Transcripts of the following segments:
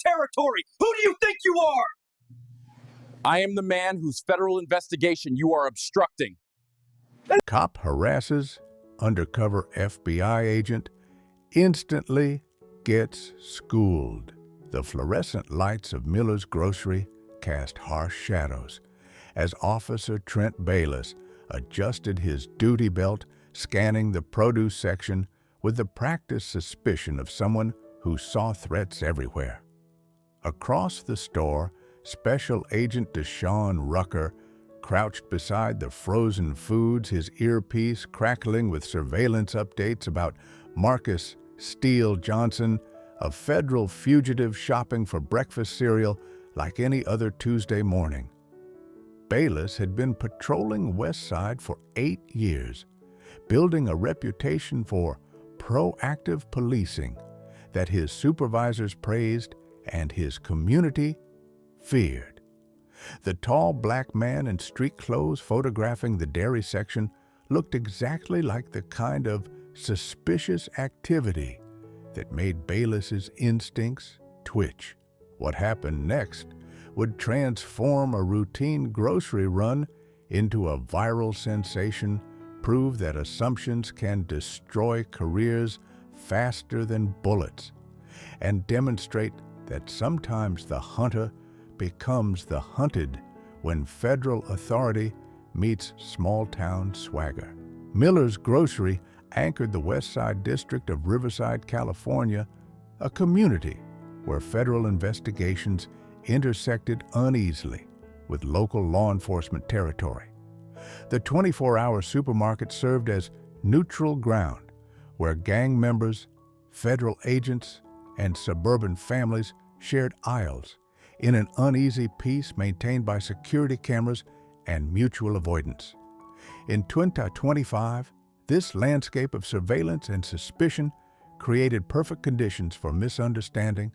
territory! Who do you think you are? I am the man whose federal investigation you are obstructing. Cop harasses undercover FBI agent, instantly gets schooled. The fluorescent lights of Miller's grocery cast harsh shadows as Officer Trent Bayliss adjusted his duty belt, scanning the produce section with the practiced suspicion of someone who saw threats everywhere. Across the store, Special Agent Deshawn Rucker crouched beside the frozen foods, his earpiece crackling with surveillance updates about Marcus Steele Johnson, a federal fugitive shopping for breakfast cereal like any other Tuesday morning. Bayliss had been patrolling West Side for 8 years, building a reputation for proactive policing that his supervisors praised and his community feared. The tall black man in street clothes photographing the dairy section looked exactly like the kind of suspicious activity that made Bayliss's instincts twitch. What happened next would transform a routine grocery run into a viral sensation, prove that assumptions can destroy careers faster than bullets, and demonstrate that sometimes the hunter becomes the hunted when federal authority meets small-town swagger. Miller's Grocery anchored the West Side District of Riverside, California, a community where federal investigations intersected uneasily with local law enforcement territory. The 24-hour supermarket served as neutral ground where gang members, federal agents, and suburban families shared aisles in an uneasy peace maintained by security cameras and mutual avoidance. In 2025, this landscape of surveillance and suspicion created perfect conditions for misunderstanding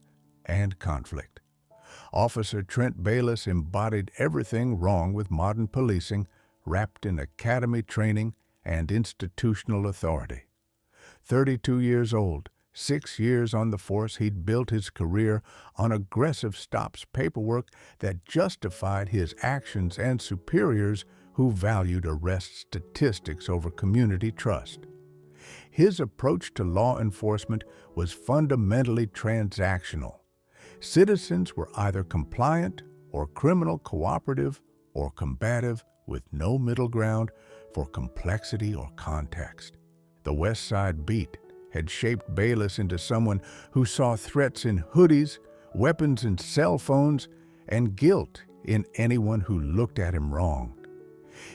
and conflict. Officer Trent Bayliss embodied everything wrong with modern policing, wrapped in academy training and institutional authority. 32 years old, 6 years on the force, he'd built his career on aggressive stops paperwork that justified his actions and superiors who valued arrest statistics over community trust. His approach to law enforcement was fundamentally transactional. Citizens were either compliant or criminal cooperative or combative, with no middle ground for complexity or context. The West Side Beat had shaped Bayliss into someone who saw threats in hoodies, weapons in cell phones, and guilt in anyone who looked at him wrong.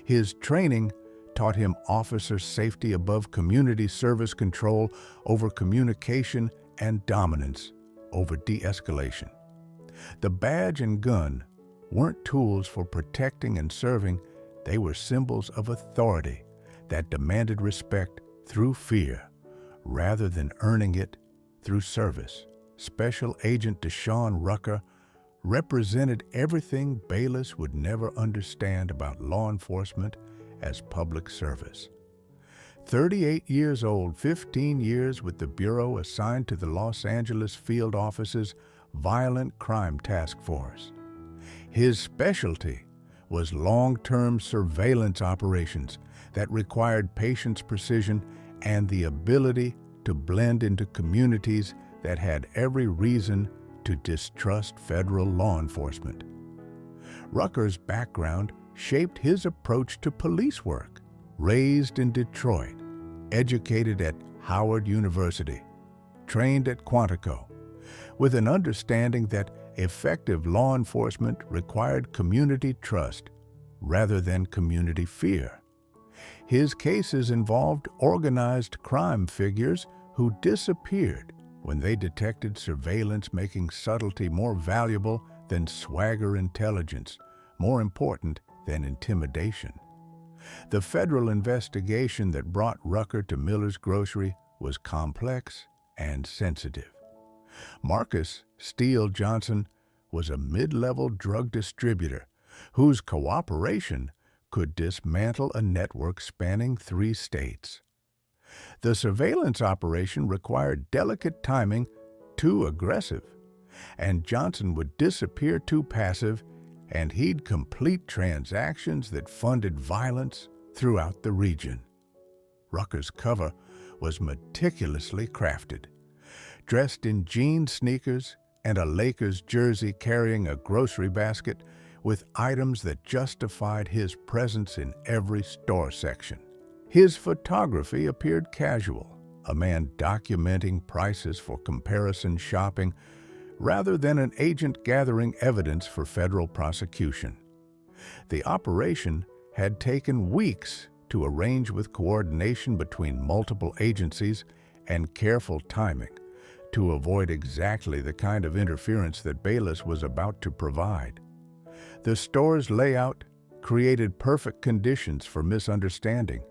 His training taught him officer safety above community service, control over communication, and dominance over de-escalation. The badge and gun weren't tools for protecting and serving, they were symbols of authority that demanded respect through fear rather than earning it through service. Special Agent Deshawn Rucker represented everything Bayliss would never understand about law enforcement as public service. 38 years old, 15 years with the Bureau assigned to the Los Angeles Field Office's Violent Crime Task Force. His specialty was long-term surveillance operations that required patience, precision, and the ability to blend into communities that had every reason to distrust federal law enforcement. Rucker's background shaped his approach to police work. Raised in Detroit, educated at Howard University, trained at Quantico, with an understanding that effective law enforcement required community trust rather than community fear. His cases involved organized crime figures who disappeared when they detected surveillance, making subtlety more valuable than swagger, intelligence more important than intimidation. The federal investigation that brought Rucker to Miller's Grocery was complex and sensitive. Marcus Steele Johnson was a mid-level drug distributor whose cooperation could dismantle a network spanning 3 states. The surveillance operation required delicate timing, too aggressive, and Johnson would disappear too passive, and he'd complete transactions that funded violence throughout the region. Rucker's cover was meticulously crafted. Dressed in jean sneakers and a Lakers jersey, carrying a grocery basket with items that justified his presence in every store section. His photography appeared casual, a man documenting prices for comparison shopping rather than an agent gathering evidence for federal prosecution. The operation had taken weeks to arrange, with coordination between multiple agencies and careful timing to avoid exactly the kind of interference that Bayliss was about to provide. The store's layout created perfect conditions for misunderstanding.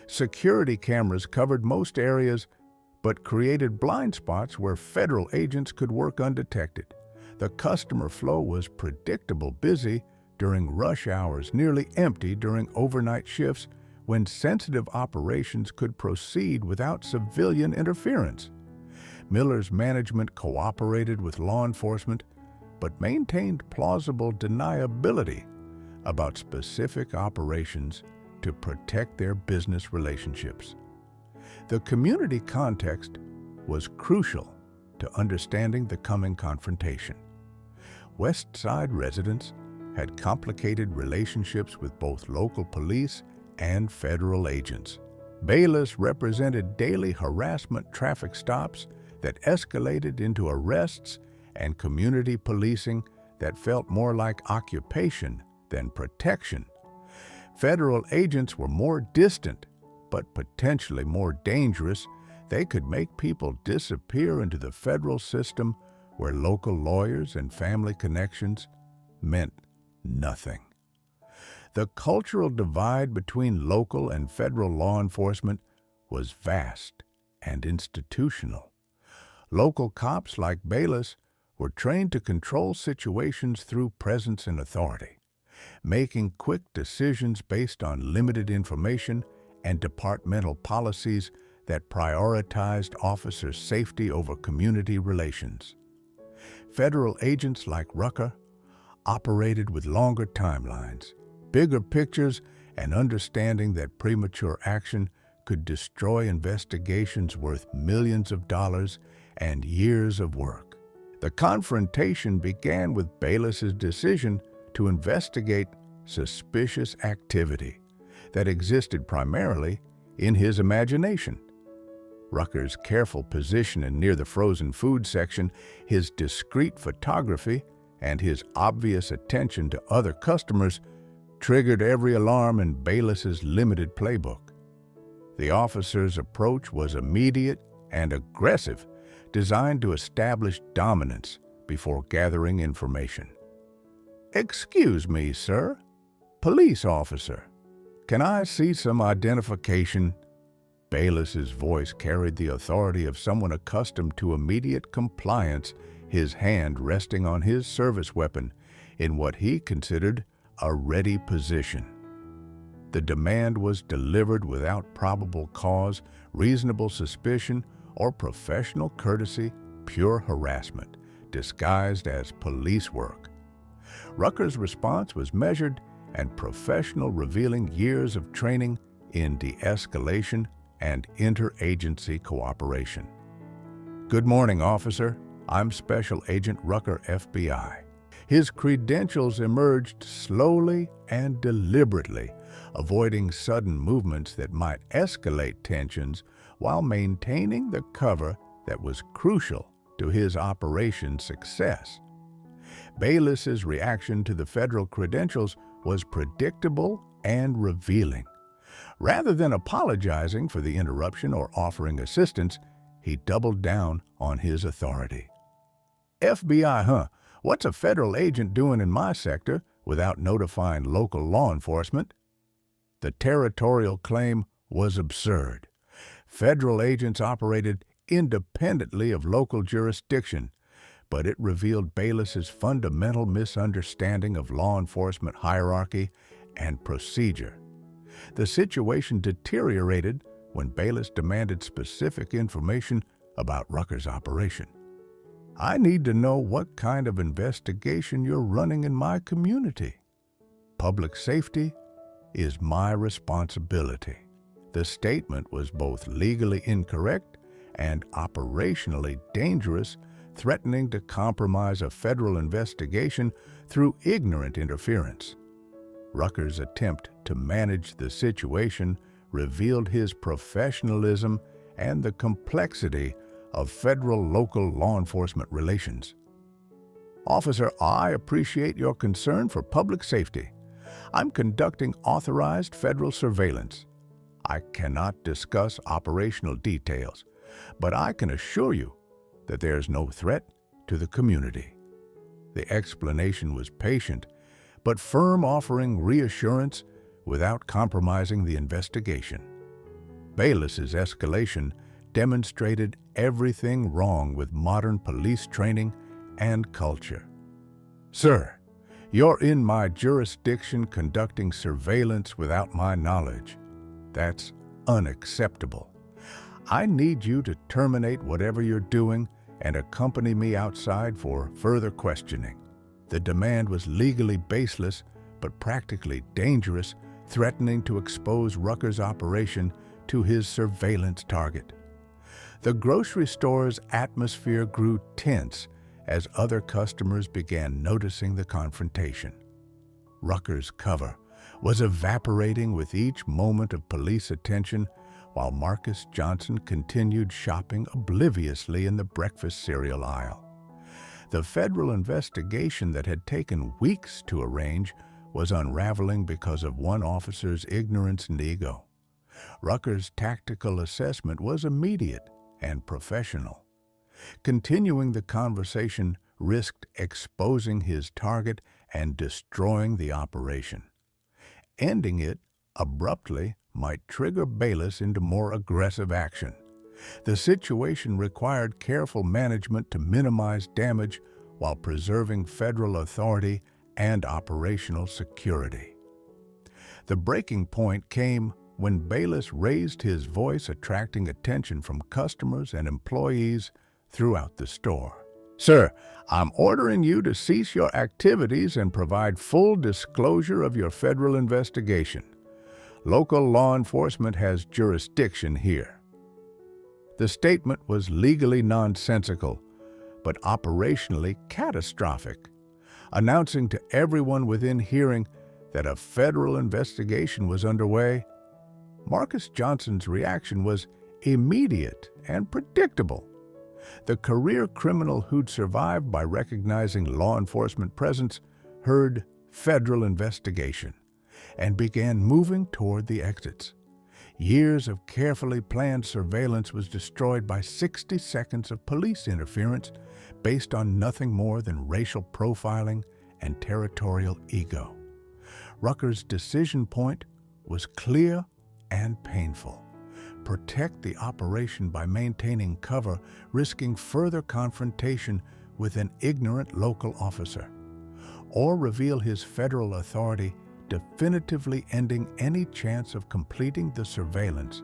Security cameras covered most areas, but created blind spots where federal agents could work undetected. The customer flow was predictable, busy during rush hours, nearly empty during overnight shifts when sensitive operations could proceed without civilian interference. Miller's management cooperated with law enforcement, but maintained plausible deniability about specific operations to protect their business relationships. The community context was crucial to understanding the coming confrontation. West Side residents had complicated relationships with both local police and federal agents. Bayliss represented daily harassment traffic stops that escalated into arrests and community policing that felt more like occupation than protection. Federal agents were more distant, but potentially more dangerous. They could make people disappear into the federal system where local lawyers and family connections meant nothing. The cultural divide between local and federal law enforcement was vast and institutional. Local cops like Bayliss were trained to control situations through presence and authority, making quick decisions based on limited information and departmental policies that prioritized officer safety over community relations. Federal agents like Rucker operated with longer timelines, bigger pictures, and understanding that premature action could destroy investigations worth millions of dollars and years of work. The confrontation began with Bayliss's decision to investigate suspicious activity that existed primarily in his imagination. Rucker's careful position near the frozen food section, his discreet photography, and his obvious attention to other customers triggered every alarm in Bayliss's limited playbook. The officer's approach was immediate and aggressive, designed to establish dominance before gathering information. "Excuse me, sir. Police officer. Can I see some identification?" Bayliss's voice carried the authority of someone accustomed to immediate compliance, his hand resting on his service weapon in what he considered a ready position. The demand was delivered without probable cause, reasonable suspicion, or professional courtesy, pure harassment, disguised as police work. Rucker's response was measured and professional, revealing years of training in de-escalation and interagency cooperation. "Good morning, officer. I'm Special Agent Rucker, FBI." His credentials emerged slowly and deliberately, avoiding sudden movements that might escalate tensions while maintaining the cover that was crucial to his operation's success. Bayliss's reaction to the federal credentials was predictable and revealing. Rather than apologizing for the interruption or offering assistance, he doubled down on his authority. "FBI, huh? What's a federal agent doing in my sector without notifying local law enforcement?" The territorial claim was absurd. Federal agents operated independently of local jurisdiction, but it revealed Bayliss's fundamental misunderstanding of law enforcement hierarchy and procedure. The situation deteriorated when Bayliss demanded specific information about Rucker's operation. I need to know what kind of investigation you're running in my community. Public safety is my responsibility." The statement was both legally incorrect and operationally dangerous, threatening to compromise a federal investigation through ignorant interference. Rucker's attempt to manage the situation revealed his professionalism and the complexity of federal-local law enforcement relations. "Officer, I appreciate your concern for public safety. I'm conducting authorized federal surveillance. I cannot discuss operational details, but I can assure you that there is no threat to the community." The explanation was patient, but firm, offering reassurance without compromising the investigation. Bayliss's escalation demonstrated everything wrong with modern police training and culture. "Sir, you're in my jurisdiction conducting surveillance without my knowledge. That's unacceptable. I need you to terminate whatever you're doing and accompany me outside for further questioning." The demand was legally baseless, but practically dangerous, threatening to expose Rucker's operation to his surveillance target. The grocery store's atmosphere grew tense as other customers began noticing the confrontation. Rucker's cover was evaporating with each moment of police attention, while Marcus Johnson continued shopping obliviously in the breakfast cereal aisle. The federal investigation that had taken weeks to arrange was unraveling because of one officer's ignorance and ego. Rucker's tactical assessment was immediate and professional. Continuing the conversation risked exposing his target and destroying the operation. Ending it abruptly might trigger Bayliss into more aggressive action. The situation required careful management to minimize damage while preserving federal authority and operational security. The breaking point came when Bayliss raised his voice, attracting attention from customers and employees throughout the store. "Sir, I'm ordering you to cease your activities and provide full disclosure of your federal investigation. Local law enforcement has jurisdiction here." The statement was legally nonsensical, but operationally catastrophic, announcing to everyone within hearing that a federal investigation was underway. Marcus Johnson's reaction was immediate and predictable. The career criminal who'd survived by recognizing law enforcement presence heard "federal investigation" and began moving toward the exits. Years of carefully planned surveillance was destroyed by 60 seconds of police interference based on nothing more than racial profiling and territorial ego. Rucker's decision point was clear and painful. Protect the operation by maintaining cover, risking further confrontation with an ignorant local officer, or reveal his federal authority, definitively ending any chance of completing the surveillance,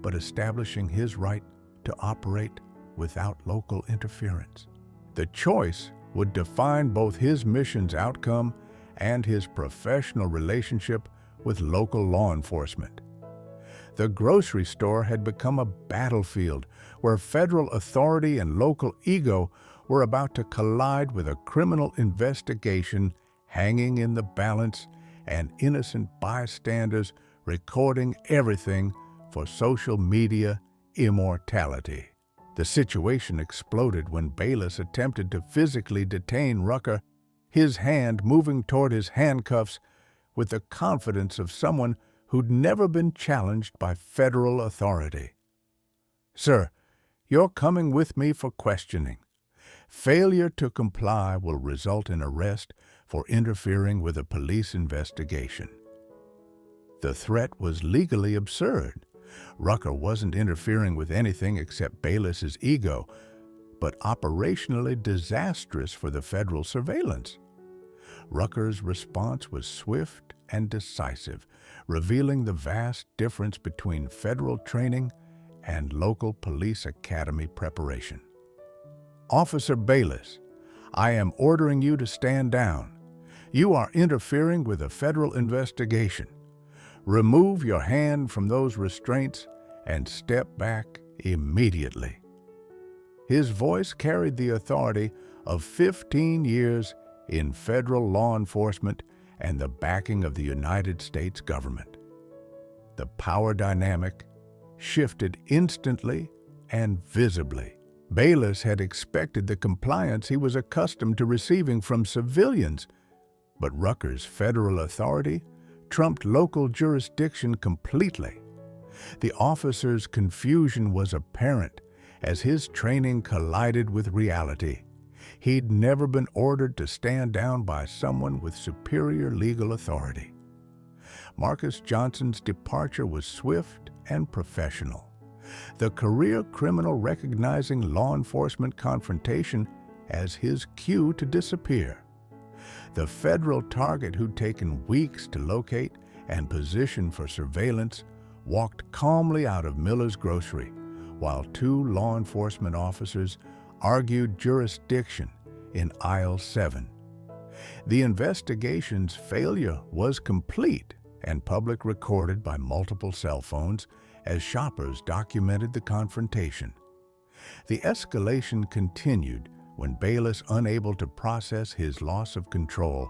but establishing his right to operate without local interference. The choice would define both his mission's outcome and his professional relationship with local law enforcement. The grocery store had become a battlefield where federal authority and local ego were about to collide, with a criminal investigation hanging in the balance and innocent bystanders recording everything for social media immortality. The situation exploded when Bayliss attempted to physically detain Rucker, his hand moving toward his handcuffs with the confidence of someone who'd never been challenged by federal authority. "Sir, you're coming with me for questioning. Failure to comply will result in arrest for interfering with a police investigation." The threat was legally absurd. Rucker wasn't interfering with anything except Bayliss's ego, but operationally disastrous for the federal surveillance. Rucker's response was swift and decisive, revealing the vast difference between federal training and local police academy preparation. "Officer Bayliss, I am ordering you to stand down. You are interfering with a federal investigation. Remove your hand from those restraints and step back immediately." His voice carried the authority of 15 years in federal law enforcement and the backing of the United States government. The power dynamic shifted instantly and visibly. Bayliss had expected the compliance he was accustomed to receiving from civilians, but Rucker's federal authority trumped local jurisdiction completely. The officer's confusion was apparent as his training collided with reality. He'd never been ordered to stand down by someone with superior legal authority. Marcus Johnson's departure was swift and professional, the career criminal recognizing law enforcement confrontation as his cue to disappear. The federal target who'd taken weeks to locate and position for surveillance walked calmly out of Miller's grocery, while two law enforcement officers argued jurisdiction in aisle 7. The investigation's failure was complete and public recorded by multiple cell phones as shoppers documented the confrontation. The escalation continued when Bayliss, unable to process his loss of control,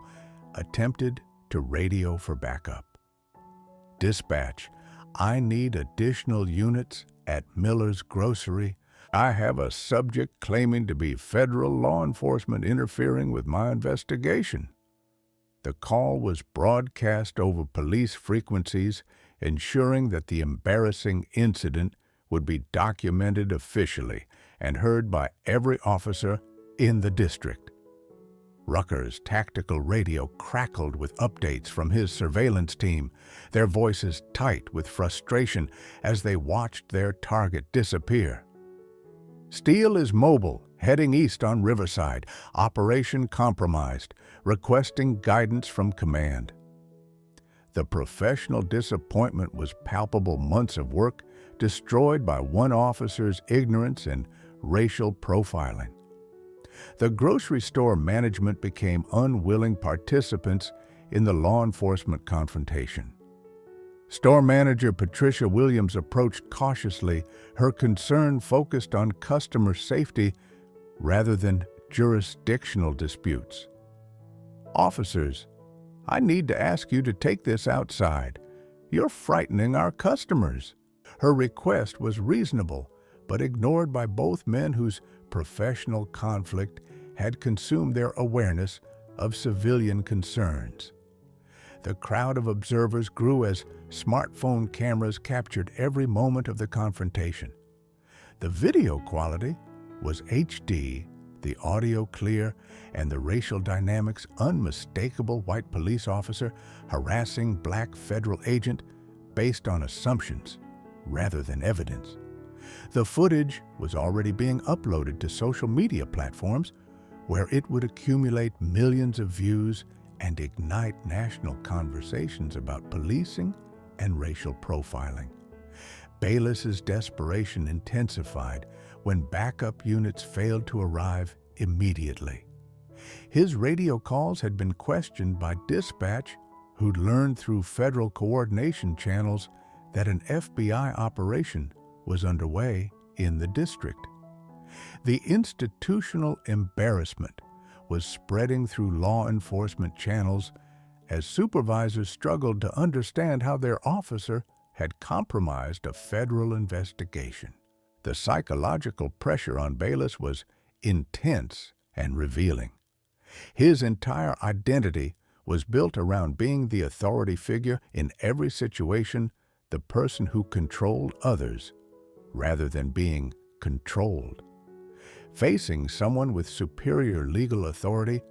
attempted to radio for backup. "Dispatch, I need additional units at Miller's grocery. I have a subject claiming to be federal law enforcement interfering with my investigation." The call was broadcast over police frequencies, ensuring that the embarrassing incident would be documented officially and heard by every officer in the district. Rucker's tactical radio crackled with updates from his surveillance team, their voices tight with frustration as they watched their target disappear. "Steele is mobile, heading east on Riverside. Operation compromised. Requesting guidance from command." The professional disappointment was palpable. Months of work destroyed by one officer's ignorance and racial profiling. The grocery store management became unwilling participants in the law enforcement confrontation. Store manager Patricia Williams approached cautiously, her concern focused on customer safety rather than jurisdictional disputes. "Officers, I need to ask you to take this outside. You're frightening our customers." Her request was reasonable, but ignored by both men whose professional conflict had consumed their awareness of civilian concerns. The crowd of observers grew as smartphone cameras captured every moment of the confrontation. The video quality was HD, the audio clear, and the racial dynamics unmistakable. White police officer harassing black federal agent based on assumptions rather than evidence. The footage was already being uploaded to social media platforms where it would accumulate millions of views and ignite national conversations about policing and racial profiling. Bayliss's desperation intensified when backup units failed to arrive immediately. His radio calls had been questioned by dispatch, who'd learned through federal coordination channels that an FBI operation was underway in the district. The institutional embarrassment was spreading through law enforcement channels as supervisors struggled to understand how their officer had compromised a federal investigation. The psychological pressure on Bayliss was intense and revealing. His entire identity was built around being the authority figure in every situation, the person who controlled others rather than being controlled. Facing someone with superior legal authority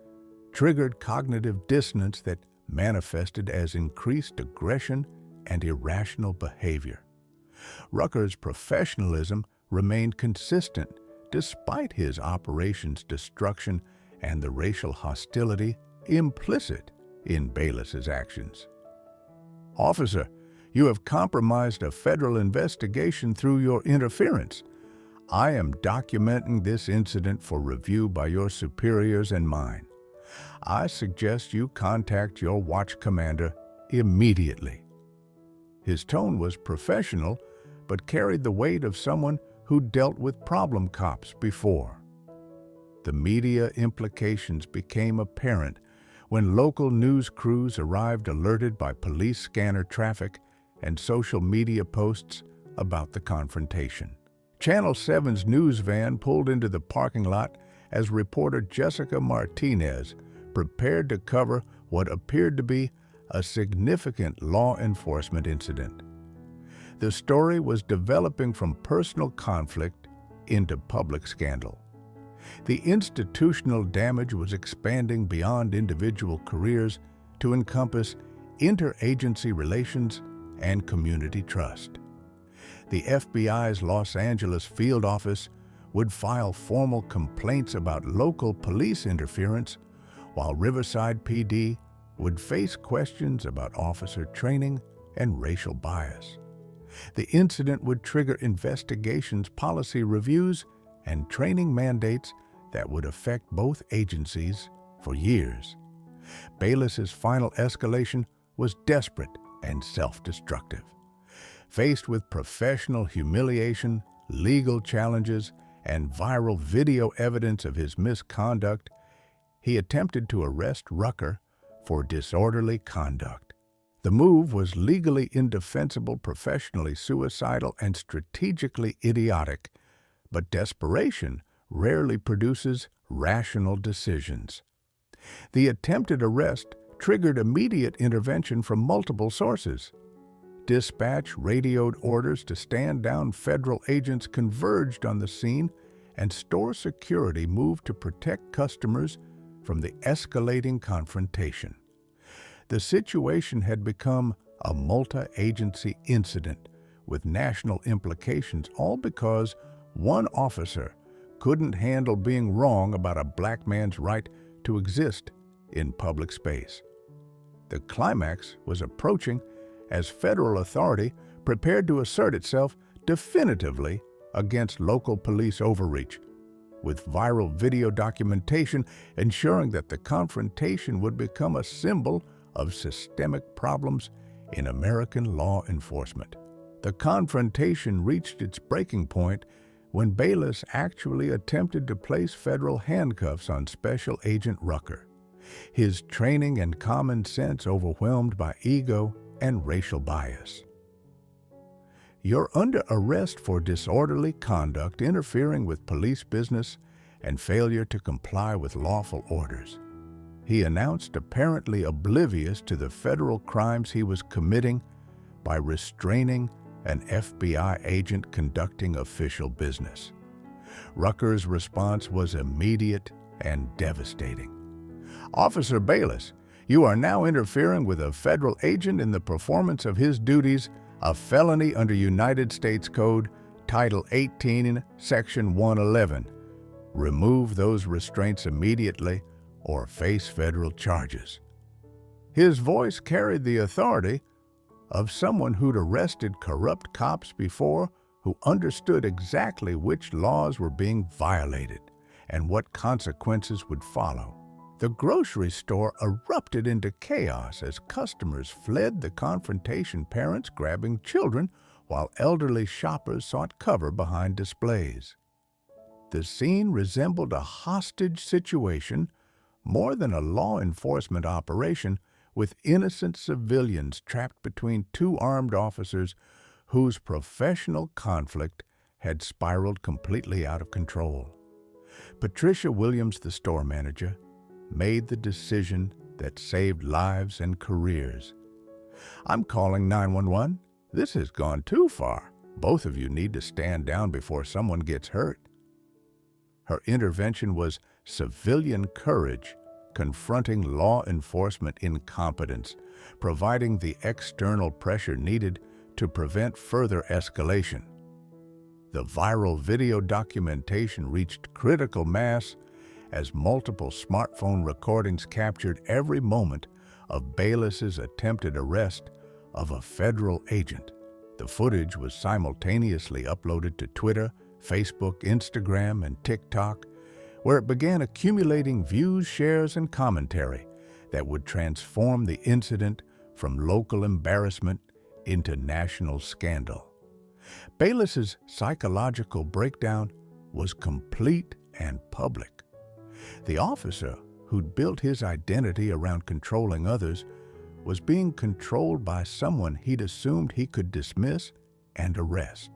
triggered cognitive dissonance that manifested as increased aggression and irrational behavior. Rucker's professionalism remained consistent despite his operation's destruction and the racial hostility implicit in Bayliss's actions. "Officer, you have compromised a federal investigation through your interference. I am documenting this incident for review by your superiors and mine. I suggest you contact your watch commander immediately." His tone was professional, but carried the weight of someone who dealt with problem cops before. The media implications became apparent when local news crews arrived alerted by police scanner traffic and social media posts about the confrontation. Channel 7's news van pulled into the parking lot as reporter Jessica Martinez prepared to cover what appeared to be a significant law enforcement incident. The story was developing from personal conflict into public scandal. The institutional damage was expanding beyond individual careers to encompass interagency relations and community trust. The FBI's Los Angeles field office would file formal complaints about local police interference, while Riverside PD would face questions about officer training and racial bias. The incident would trigger investigations, policy reviews, and training mandates that would affect both agencies for years. Bayliss's final escalation was desperate and self-destructive. Faced with professional humiliation, legal challenges, and viral video evidence of his misconduct, he attempted to arrest Rucker for disorderly conduct. The move was legally indefensible, professionally suicidal, and strategically idiotic, but desperation rarely produces rational decisions. The attempted arrest triggered immediate intervention from multiple sources. Dispatch radioed orders to stand down federal agents converged on the scene, and store security moved to protect customers from the escalating confrontation. The situation had become a multi-agency incident with national implications, all because one officer couldn't handle being wrong about a black man's right to exist in public space. The climax was approaching as federal authority prepared to assert itself definitively against local police overreach, with viral video documentation ensuring that the confrontation would become a symbol of systemic problems in American law enforcement. The confrontation reached its breaking point when Bayliss actually attempted to place federal handcuffs on Special Agent Rucker, his training and common sense overwhelmed by ego and racial bias. "You're under arrest for disorderly conduct, interfering with police business, and failure to comply with lawful orders," he announced, apparently oblivious to the federal crimes he was committing by restraining an FBI agent conducting official business. Rucker's response was immediate and devastating. "Officer Bayliss, you are now interfering with a federal agent in the performance of his duties, a felony under United States Code, Title 18, Section 111. Remove those restraints immediately or face federal charges." His voice carried the authority of someone who'd arrested corrupt cops before, who understood exactly which laws were being violated and what consequences would follow. The grocery store erupted into chaos as customers fled the confrontation, parents grabbing children while elderly shoppers sought cover behind displays. The scene resembled a hostage situation more than a law enforcement operation, with innocent civilians trapped between two armed officers whose professional conflict had spiraled completely out of control. Patricia Williams, the store manager, made the decision that saved lives and careers. "I'm calling 911. This has gone too far. Both of you need to stand down before someone gets hurt." Her intervention was civilian courage, confronting law enforcement incompetence, providing the external pressure needed to prevent further escalation. The viral video documentation reached critical mass as multiple smartphone recordings captured every moment of Bayliss's attempted arrest of a federal agent. The footage was simultaneously uploaded to Twitter, Facebook, Instagram, and TikTok, where it began accumulating views, shares, and commentary that would transform the incident from local embarrassment into national scandal. Bayliss's psychological breakdown was complete and public. The officer who'd built his identity around controlling others was being controlled by someone he'd assumed he could dismiss and arrest.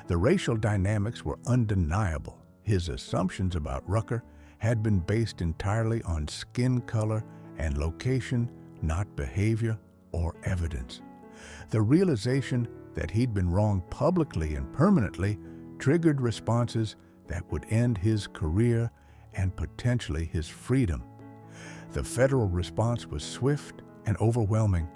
The racial dynamics were undeniable. His assumptions about Rucker had been based entirely on skin color and location, not behavior or evidence. The realization that he'd been wrong publicly and permanently triggered responses that would end his career and potentially his freedom. The federal response was swift and overwhelming.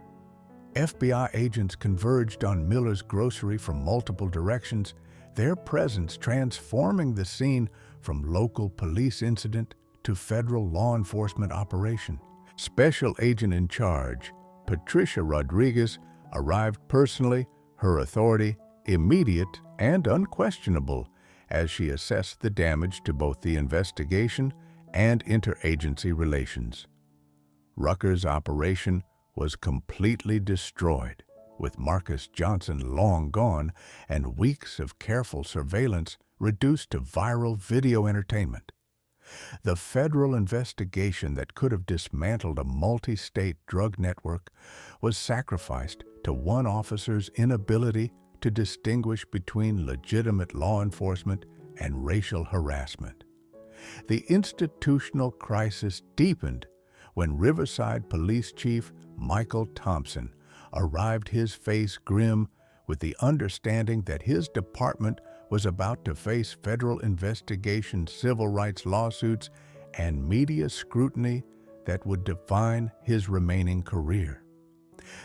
FBI agents converged on Miller's grocery from multiple directions, their presence transforming the scene from local police incident to federal law enforcement operation. Special agent in charge, Patricia Rodriguez, arrived personally, her authority immediate and unquestionable as she assessed the damage to both the investigation and interagency relations. Rucker's operation was completely destroyed, with Marcus Johnson long gone and weeks of careful surveillance reduced to viral video entertainment. The federal investigation that could have dismantled a multi-state drug network was sacrificed to one officer's inability to distinguish between legitimate law enforcement and racial harassment. The institutional crisis deepened when Riverside Police Chief Michael Thompson arrived, his face grim with the understanding that his department was about to face federal investigation, civil rights lawsuits, and media scrutiny that would define his remaining career.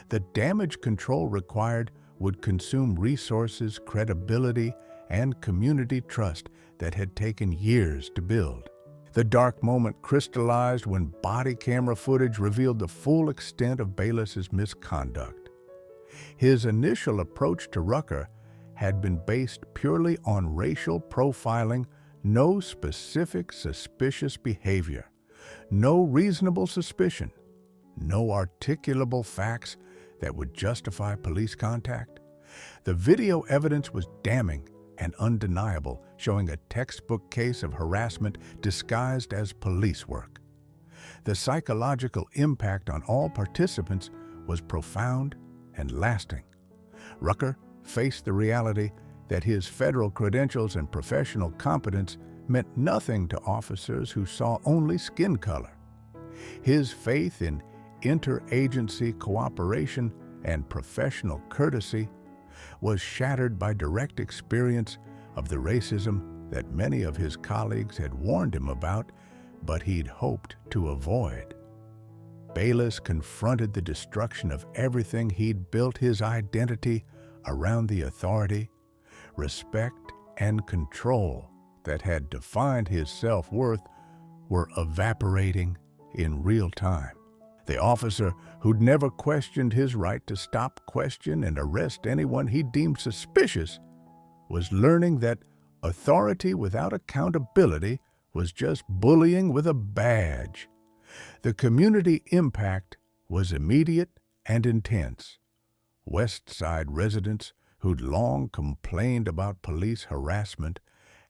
The damage control required would consume resources, credibility, and community trust that had taken years to build. The dark moment crystallized when body camera footage revealed the full extent of Bayliss's misconduct. His initial approach to Rucker had been based purely on racial profiling, no specific suspicious behavior, no reasonable suspicion, no articulable facts that would justify police contact. The video evidence was damning and undeniable, showing a textbook case of harassment disguised as police work. The psychological impact on all participants was profound and lasting. Rucker faced the reality that his federal credentials and professional competence meant nothing to officers who saw only skin color. His faith in interagency cooperation and professional courtesy was shattered by direct experience of the racism that many of his colleagues had warned him about, but he'd hoped to avoid. Bayliss confronted the destruction of everything he'd built his identity around. The authority, respect, and control that had defined his self-worth were evaporating in real time. The officer who'd never questioned his right to stop, question, and arrest anyone he deemed suspicious was learning that authority without accountability was just bullying with a badge. The community impact was immediate and intense. West Side residents who'd long complained about police harassment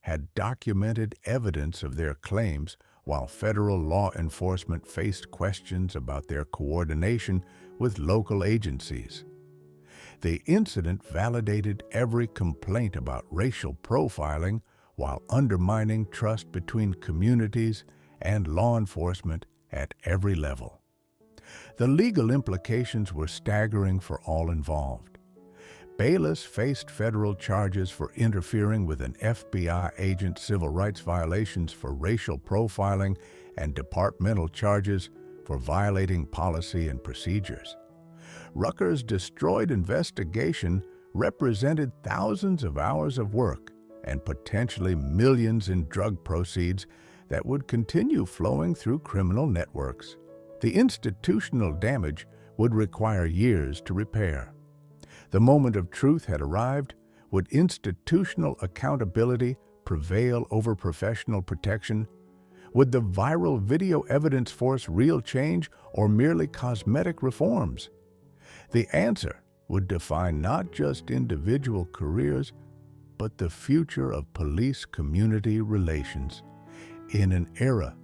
had documented evidence of their claims, while federal law enforcement faced questions about their coordination with local agencies. The incident validated every complaint about racial profiling while undermining trust between communities and law enforcement at every level. The legal implications were staggering for all involved. Bayliss faced federal charges for interfering with an FBI agent's civil rights violations for racial profiling and departmental charges for violating policy and procedures. Rucker's destroyed investigation represented thousands of hours of work and potentially millions in drug proceeds that would continue flowing through criminal networks. The institutional damage would require years to repair. The moment of truth had arrived Would institutional accountability prevail over professional protection? Would the viral video evidence force real change or merely cosmetic reforms? The answer would define not just individual careers, but the future of police-community relations in an era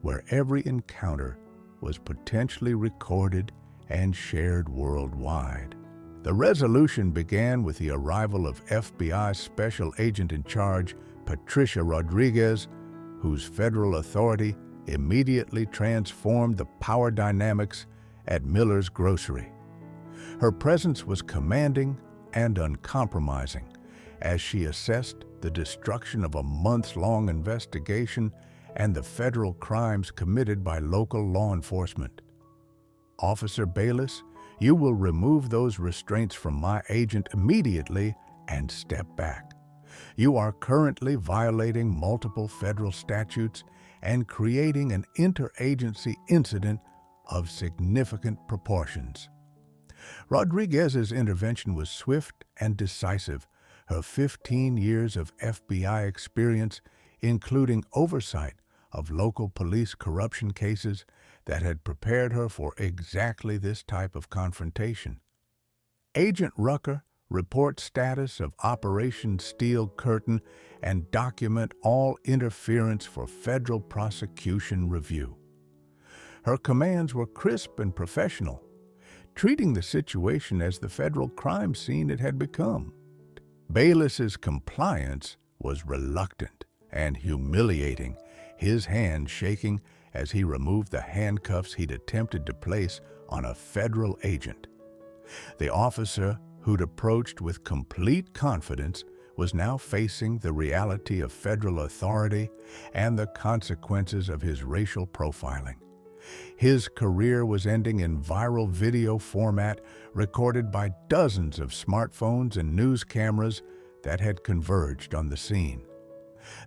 where every encounter was potentially recorded and shared worldwide. The resolution began with the arrival of FBI Special Agent in Charge, Patricia Rodriguez, whose federal authority immediately transformed the power dynamics at Miller's Grocery. Her presence was commanding and uncompromising as she assessed the destruction of a months-long investigation and the federal crimes committed by local law enforcement. Officer Bayliss, you will remove those restraints from my agent immediately and step back. You are currently violating multiple federal statutes and creating an interagency incident of significant proportions. Rodriguez's intervention was swift and decisive. Her 15 years of FBI experience, including oversight of local police corruption cases, that had prepared her for exactly this type of confrontation. Agent Rucker, report status of Operation Steel Curtain and document all interference for federal prosecution review. Her commands were crisp and professional, treating the situation as the federal crime scene it had become. Bayliss's compliance was reluctant and humiliating, his hand shaking as he removed the handcuffs he'd attempted to place on a federal agent. The officer, who'd approached with complete confidence, was now facing the reality of federal authority and the consequences of his racial profiling. His career was ending in viral video format recorded by dozens of smartphones and news cameras that had converged on the scene.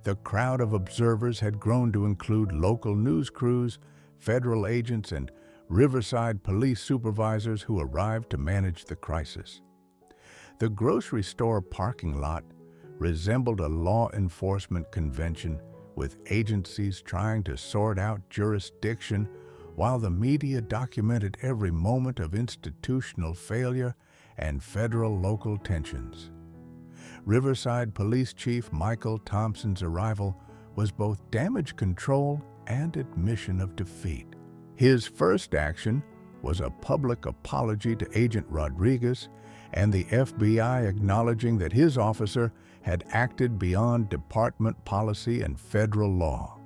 The crowd of observers had grown to include local news crews, federal agents, and Riverside police supervisors who arrived to manage the crisis. The grocery store parking lot resembled a law enforcement convention, with agencies trying to sort out jurisdiction while the media documented every moment of institutional failure and federal-local tensions. Riverside Police Chief Michael Thompson's arrival was both damage control and admission of defeat. His first action was a public apology to Agent Rodriguez and the FBI acknowledging that his officer had acted beyond department policy and federal law.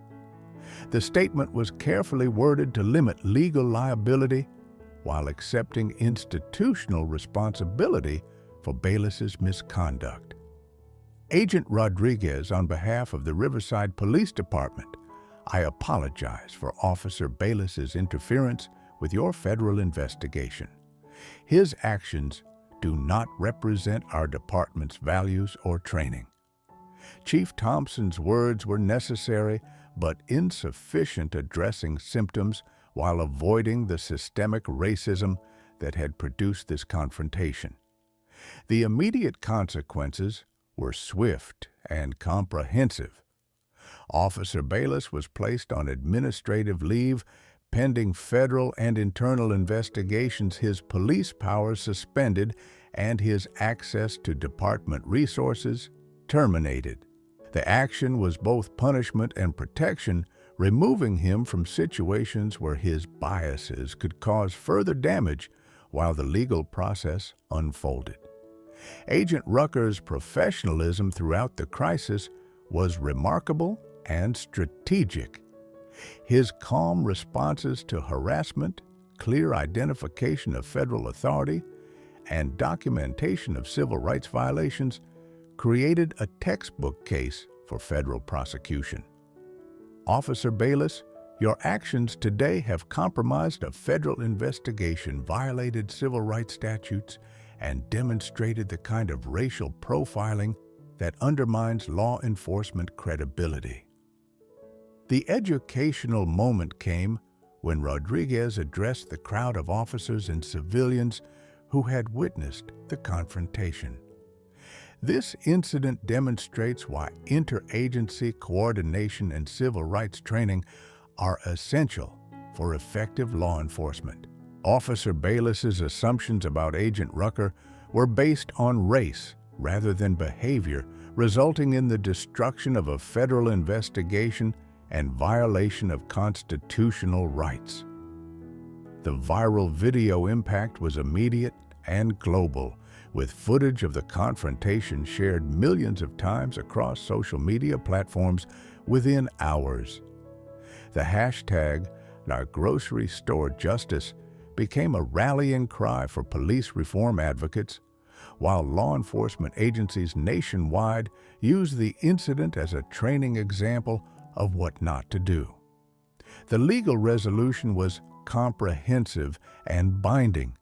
The statement was carefully worded to limit legal liability while accepting institutional responsibility for Bayliss's misconduct. Agent Rodriguez, on behalf of the Riverside Police Department, I apologize for Officer Bayliss's interference with your federal investigation. His actions do not represent our department's values or training. Chief Thompson's words were necessary but insufficient, addressing symptoms while avoiding the systemic racism that had produced this confrontation. The immediate consequences were swift and comprehensive. Officer Bayliss was placed on administrative leave pending federal and internal investigations, his police powers suspended, and his access to department resources terminated. The action was both punishment and protection, removing him from situations where his biases could cause further damage while the legal process unfolded. Agent Rucker's professionalism throughout the crisis was remarkable and strategic. His calm responses to harassment, clear identification of federal authority, and documentation of civil rights violations created a textbook case for federal prosecution. Officer Bayliss, your actions today have compromised a federal investigation, violated civil rights statutes, and demonstrated the kind of racial profiling that undermines law enforcement credibility. The educational moment came when Rodriguez addressed the crowd of officers and civilians who had witnessed the confrontation. This incident demonstrates why interagency coordination and civil rights training are essential for effective law enforcement. Officer Bayliss's assumptions about Agent Rucker were based on race rather than behavior, resulting in the destruction of a federal investigation and violation of constitutional rights. The viral video impact was immediate and global, with footage of the confrontation shared millions of times across social media platforms within hours. The hashtag #NourGroceryStoreJustice became a rallying cry for police reform advocates, while law enforcement agencies nationwide used the incident as a training example of what not to do. The legal resolution was comprehensive and binding.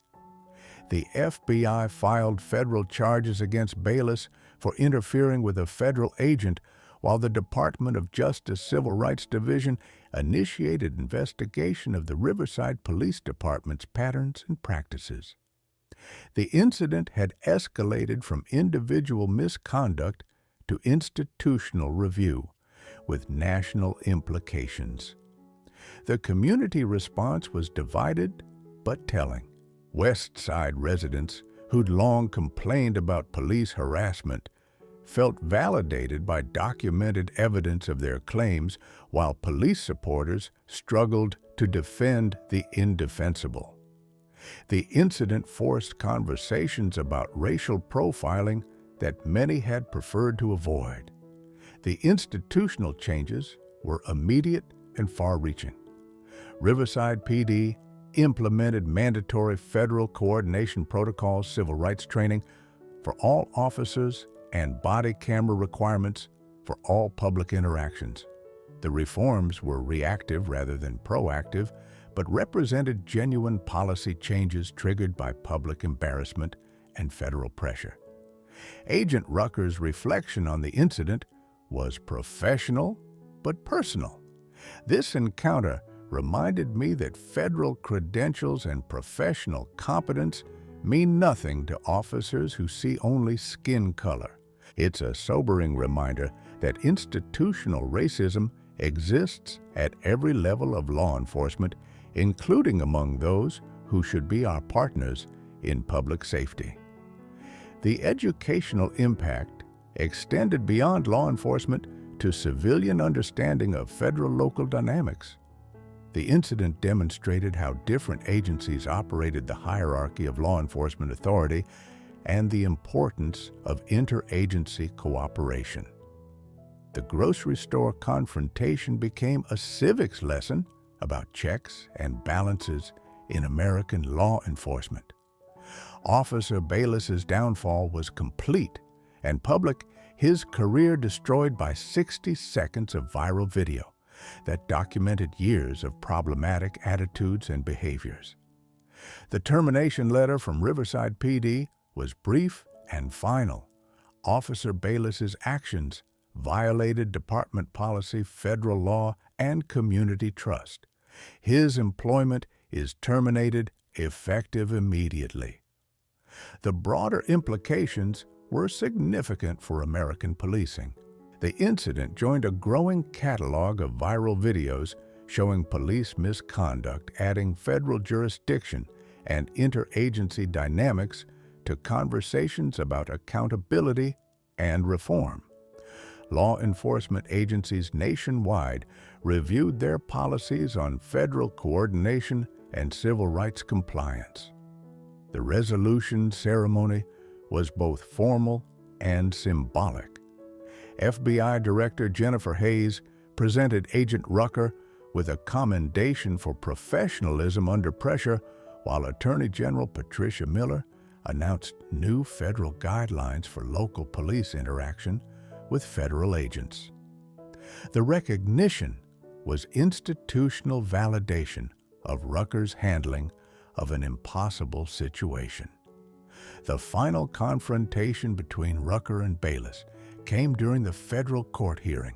The FBI filed federal charges against Bayliss for interfering with a federal agent, while the Department of Justice Civil Rights Division initiated investigation of the Riverside Police Department's patterns and practices. The incident had escalated from individual misconduct to institutional review, with national implications. The community response was divided but telling. West Side residents, who'd long complained about police harassment, felt validated by documented evidence of their claims, while police supporters struggled to defend the indefensible. The incident forced conversations about racial profiling that many had preferred to avoid. The institutional changes were immediate and far-reaching. Riverside PD implemented mandatory federal coordination protocols, civil rights training for all officers, and body camera requirements for all public interactions. The reforms were reactive rather than proactive, but represented genuine policy changes triggered by public embarrassment and federal pressure. Agent Rucker's reflection on the incident was professional but personal. This encounter reminded me that federal credentials and professional competence mean nothing to officers who see only skin color. It's a sobering reminder that institutional racism exists at every level of law enforcement, including among those who should be our partners in public safety. The educational impact extended beyond law enforcement to civilian understanding of federal-local dynamics. The incident demonstrated how different agencies operated the hierarchy of law enforcement authority and the importance of interagency cooperation. The grocery store confrontation became a civics lesson about checks and balances in American law enforcement. Officer Bayliss's downfall was complete and public, his career destroyed by 60 seconds of viral video that documented years of problematic attitudes and behaviors. The termination letter from Riverside PD was brief and final. Officer Bayliss's actions violated department policy, federal law, and community trust. His employment is terminated, effective immediately. The broader implications were significant for American policing. The incident joined a growing catalog of viral videos showing police misconduct, adding federal jurisdiction and interagency dynamics to conversations about accountability and reform. Law enforcement agencies nationwide reviewed their policies on federal coordination and civil rights compliance. The resolution ceremony was both formal and symbolic. FBI Director Jennifer Hayes presented Agent Rucker with a commendation for professionalism under pressure, while Attorney General Patricia Miller announced new federal guidelines for local police interaction with federal agents. The recognition was institutional validation of Rucker's handling of an impossible situation. The final confrontation between Rucker and Bayliss came during the federal court hearing,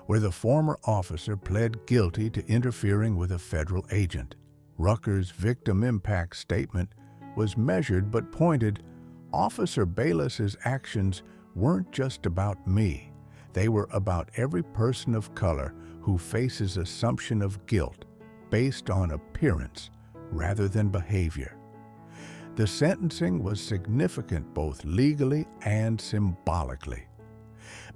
where the former officer pled guilty to interfering with a federal agent. Rucker's victim impact statement was measured but pointed. Officer Bayliss's actions weren't just about me. They were about every person of color who faces assumption of guilt based on appearance rather than behavior. The sentencing was significant both legally and symbolically.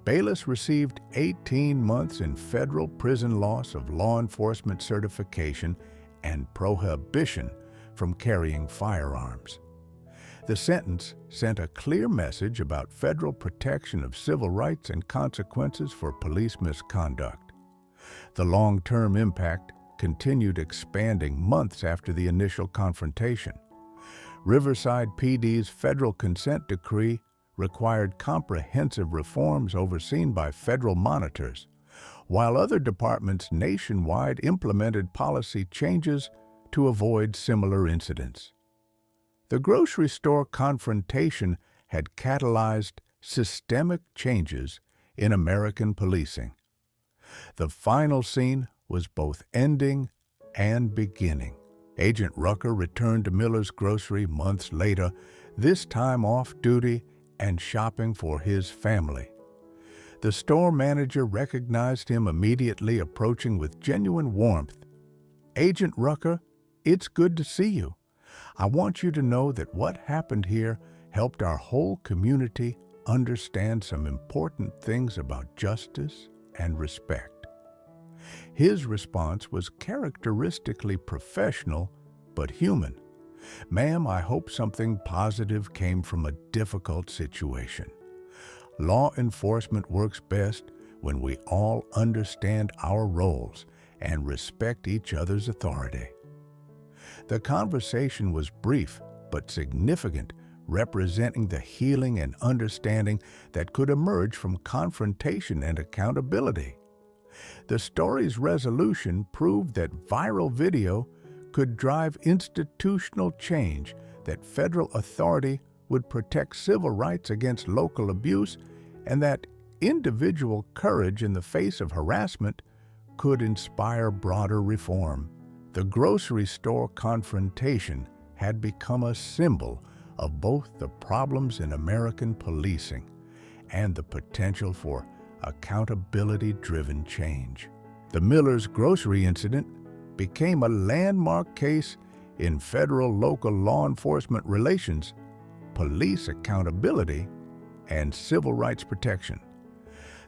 Bayliss received 18 months in federal prison, loss of law enforcement certification, and prohibition from carrying firearms. The sentence sent a clear message about federal protection of civil rights and consequences for police misconduct. The long-term impact continued expanding months after the initial confrontation. Riverside PD's federal consent decree required comprehensive reforms overseen by federal monitors, while other departments nationwide implemented policy changes to avoid similar incidents. The grocery store confrontation had catalyzed systemic changes in American policing. The final scene was both ending and beginning. Agent Rucker returned to Miller's Grocery months later, this time off duty and shopping for his family. The store manager recognized him immediately, approaching with genuine warmth. "Agent Rucker, it's good to see you. I want you to know that what happened here helped our whole community understand some important things about justice and respect." His response was characteristically professional but human. "Ma'am, I hope something positive came from a difficult situation. Law enforcement works best when we all understand our roles and respect each other's authority." The conversation was brief but significant, representing the healing and understanding that could emerge from confrontation and accountability. The story's resolution proved that viral video could drive institutional change, that federal authority would protect civil rights against local abuse, and that individual courage in the face of harassment could inspire broader reform. The grocery store confrontation had become a symbol of both the problems in American policing and the potential for accountability-driven change. The Miller's Grocery incident became a landmark case in federal-local law enforcement relations, police accountability, and civil rights protection.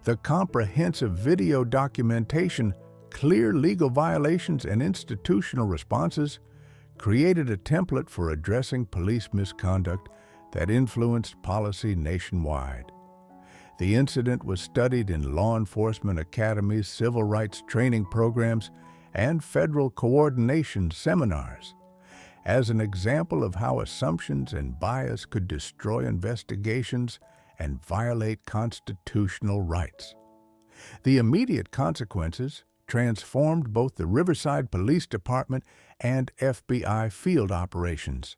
The comprehensive video documentation, clear legal violations, and institutional responses created a template for addressing police misconduct that influenced policy nationwide. The incident was studied in law enforcement academies, civil rights training programs, and federal coordination seminars as an example of how assumptions and bias could destroy investigations and violate constitutional rights. The immediate consequences transformed both the Riverside Police Department and FBI field operations.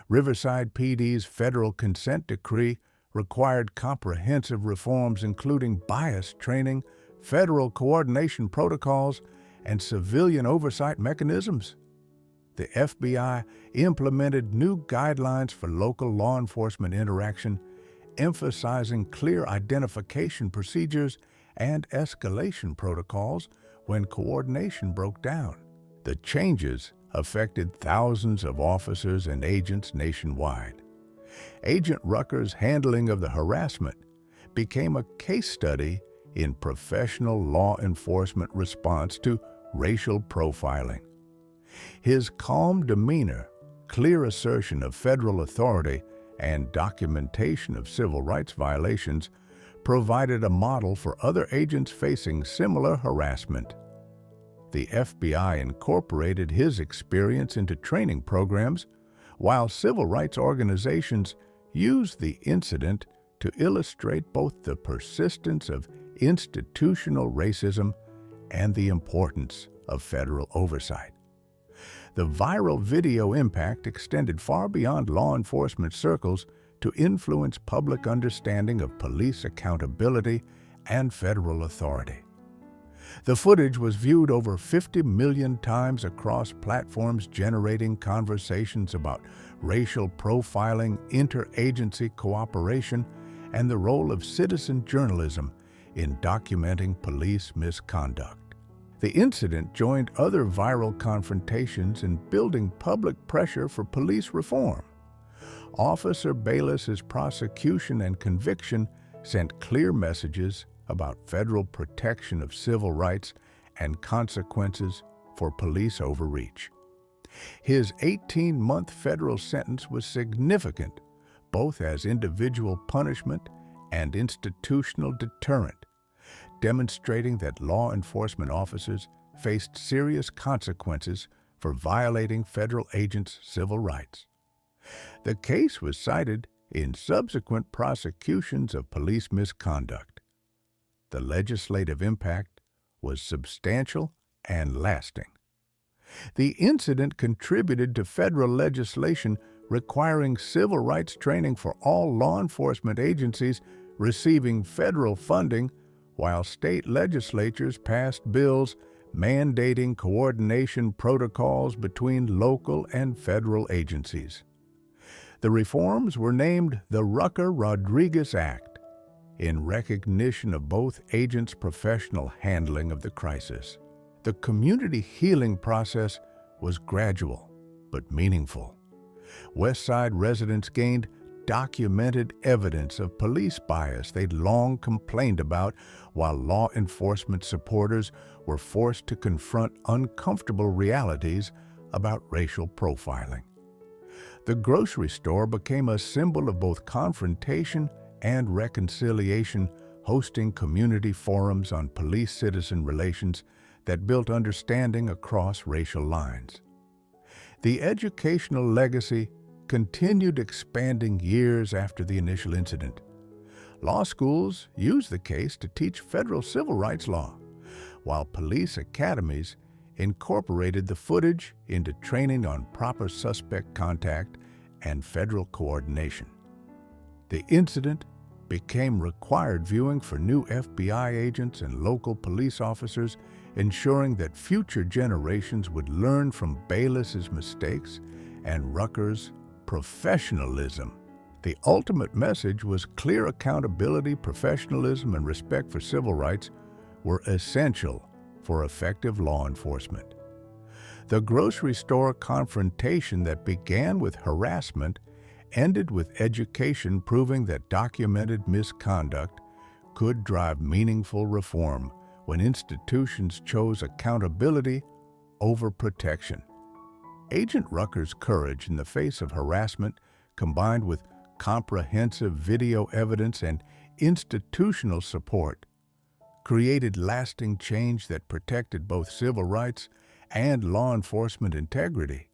Riverside PD's federal consent decree required comprehensive reforms including bias training, federal coordination protocols, and civilian oversight mechanisms. The FBI implemented new guidelines for local law enforcement interaction, emphasizing clear identification procedures and escalation protocols when coordination broke down. The changes affected thousands of officers and agents nationwide. Agent Rucker's handling of the harassment became a case study in professional law enforcement response to racial profiling. His calm demeanor, clear assertion of federal authority, and documentation of civil rights violations provided a model for other agents facing similar harassment. The FBI incorporated his experience into training programs, while civil rights organizations used the incident to illustrate both the persistence of institutional racism and the importance of federal oversight. The viral video impact extended far beyond law enforcement circles to influence public understanding of police accountability and federal authority. The footage was viewed over 50 million times across platforms, generating conversations about racial profiling, interagency cooperation, and the role of citizen journalism in documenting police misconduct. The incident joined other viral confrontations in building public pressure for police reform. Officer Bayliss's prosecution and conviction sent clear messages about federal protection of civil rights and consequences for police overreach. His 18-month federal sentence was significant, both as individual punishment and institutional deterrent, demonstrating that law enforcement officers faced serious consequences for violating federal agents' civil rights. The case was cited in subsequent prosecutions of police misconduct. The legislative impact was substantial and lasting. The incident contributed to federal legislation requiring civil rights training for all law enforcement agencies receiving federal funding, while state legislatures passed bills mandating coordination protocols between local and federal agencies. The reforms were named the Rucker-Rodriguez Act in recognition of both agents' professional handling of the crisis. The community healing process was gradual but meaningful. West Side residents gained documented evidence of police bias they'd long complained about, while law enforcement supporters were forced to confront uncomfortable realities about racial profiling. The grocery store became a symbol of both confrontation and reconciliation, hosting community forums on police-citizen relations that built understanding across racial lines. The educational legacy continued expanding years after the initial incident. Law schools used the case to teach federal civil rights law, while police academies incorporated the footage into training on proper suspect contact and federal coordination. The incident became required viewing for new FBI agents and local police officers, ensuring that future generations would learn from Bayliss's mistakes and Rucker's professionalism. The ultimate message was clear accountability, professionalism, and respect for civil rights were essential for effective law enforcement. The grocery store confrontation that began with harassment ended with education, proving that documented misconduct could drive meaningful reform when institutions chose accountability over protection. Agent Rucker's courage in the face of harassment, combined with comprehensive video evidence and institutional support, created lasting change that protected both civil rights and law enforcement integrity.